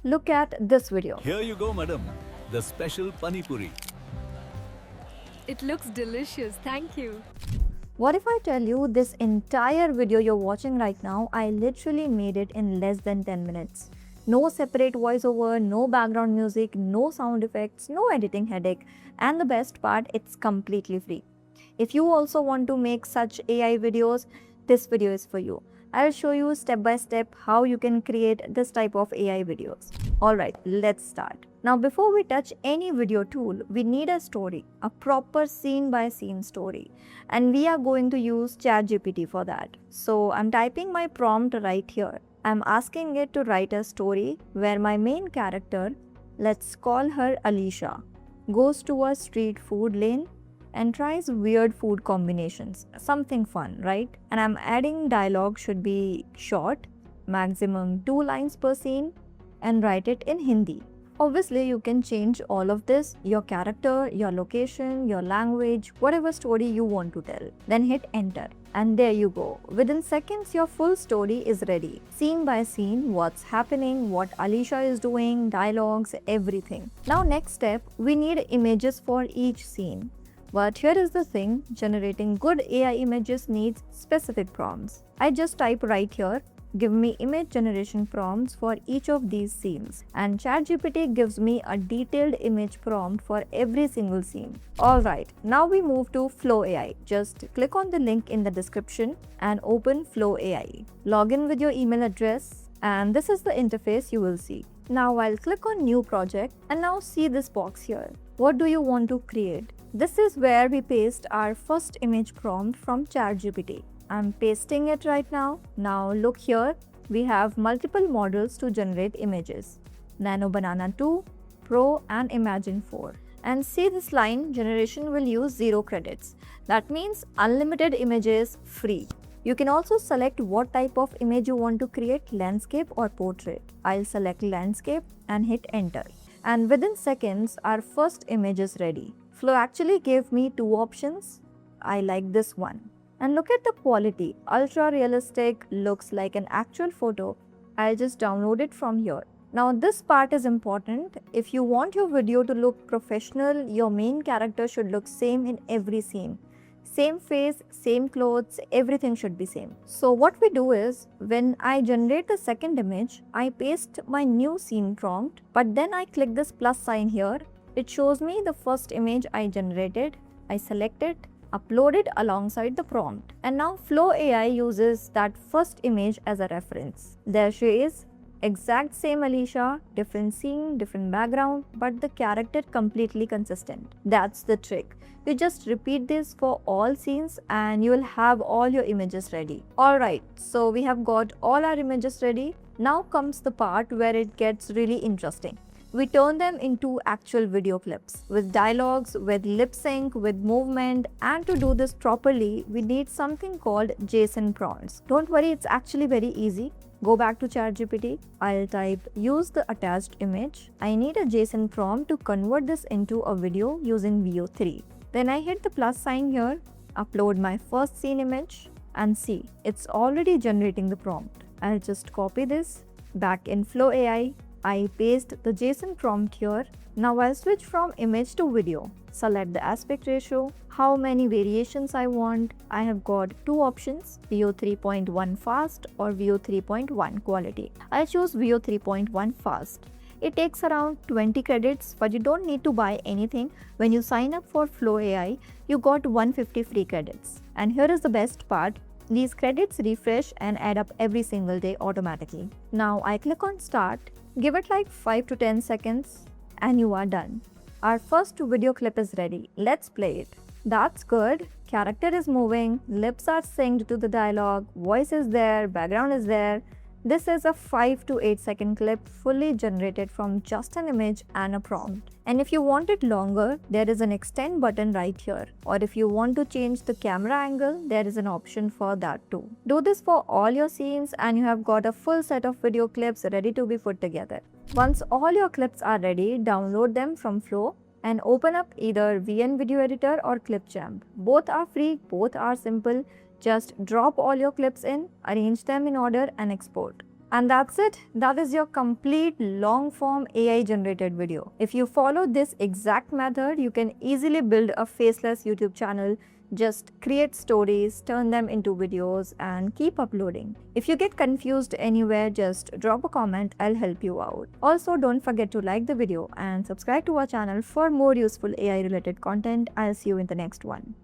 look at this video. Here you go, madam. The special pani puri. It looks delicious, thank you. What if I tell you this entire video you're watching right now, I literally made it in less than 10 minutes. No separate voiceover, no background music, no sound effects, no editing headache, and the best part, it's completely free. If you also want to make such AI videos, this video is for you. I'll show you step by step how you can create this type of AI videos. Alright, let's start. Now before we touch any video tool, we need a story, a proper scene by scene story. And we are going to use ChatGPT for that. So I'm typing my prompt right here. I'm asking it to write a story where my main character, let's call her Alicia, goes to a street food lane and tries weird food combinations. Something fun, right? And I'm adding dialogue should be short, maximum 2 lines per scene, and write it in Hindi. Obviously, you can change all of this, your character, your location, your language, whatever story you want to tell. Then hit enter. And there you go. Within seconds, your full story is ready. Scene by scene, what's happening, what Alicia is doing, dialogues, everything. Now next step, we need images for each scene. But here is the thing, generating good AI images needs specific prompts. I just type right here, give me image generation prompts for each of these scenes, and ChatGPT gives me a detailed image prompt for every single scene. Alright, now we move to Flow AI. Just click on the link in the description and open Flow AI. Log in with your email address, and this is the interface you will see. Now I'll click on New Project, and now see this box here. What do you want to create? This is where we paste our first image prompt from ChatGPT. I'm pasting it right now. Now look here, we have multiple models to generate images. Nano Banana 2, Pro and Imagine 4. And see this line, generation will use 0 credits. That means unlimited images free. You can also select what type of image you want to create, landscape or portrait. I'll select landscape and hit enter. And within seconds, our first image is ready. Flow actually gave me 2 options. I like this one. And look at the quality, ultra realistic, looks like an actual photo. I'll just download it from here. Now this part is important. If you want your video to look professional, your main character should look same in every scene. Same face, same clothes, everything should be same. So what we do is, when I generate the second image, I paste my new scene prompt, but then I click this plus sign here. It shows me the first image I generated. I select it, upload it alongside the prompt. And now Flow AI uses that first image as a reference. There she is, exact same Alicia, different scene, different background, but the character completely consistent. That's the trick. You just repeat this for all scenes and you will have all your images ready. Alright, so we have got all our images ready. Now comes the part where it gets really interesting. We turn them into actual video clips with dialogues, with lip sync, with movement, and to do this properly, we need something called JSON prompts. Don't worry, it's actually very easy. Go back to ChatGPT. I'll type use the attached image. I need a JSON prompt to convert this into a video using VO3. Then I hit the plus sign here, upload my first scene image, and see, it's already generating the prompt. I'll just copy this back in Flow AI. I paste the JSON prompt here. Now I'll switch from image to video. Select the aspect ratio, how many variations I want. I have got 2 options, VO 3.1 fast or VO 3.1 quality. I'll choose VO 3.1 fast. It takes around 20 credits, but you don't need to buy anything. When you sign up for Flow AI, you got 150 free credits. And here is the best part. These credits refresh and add up every single day automatically. Now I click on start, give it like 5 to 10 seconds and you are done. Our first video clip is ready. Let's play it. That's good. Character is moving, lips are synced to the dialogue, voice is there, background is there. This is a 5 to 8 second clip fully generated from just an image and a prompt. And if you want it longer, there is an extend button right here. Or if you want to change the camera angle, there is an option for that too. Do this for all your scenes and you have got a full set of video clips ready to be put together. Once all your clips are ready, download them from Flow and open up either VN Video Editor or Clipchamp. Both are free, both are simple. Just drop all your clips in, arrange them in order and export. And that's it. That is your complete long form AI generated video. If you follow this exact method, you can easily build a faceless YouTube channel. Just create stories, turn them into videos, and keep uploading. If you get confused anywhere, just drop a comment, I'll help you out. Also, don't forget to like the video and subscribe to our channel for more useful AI related content. I'll see you in the next one.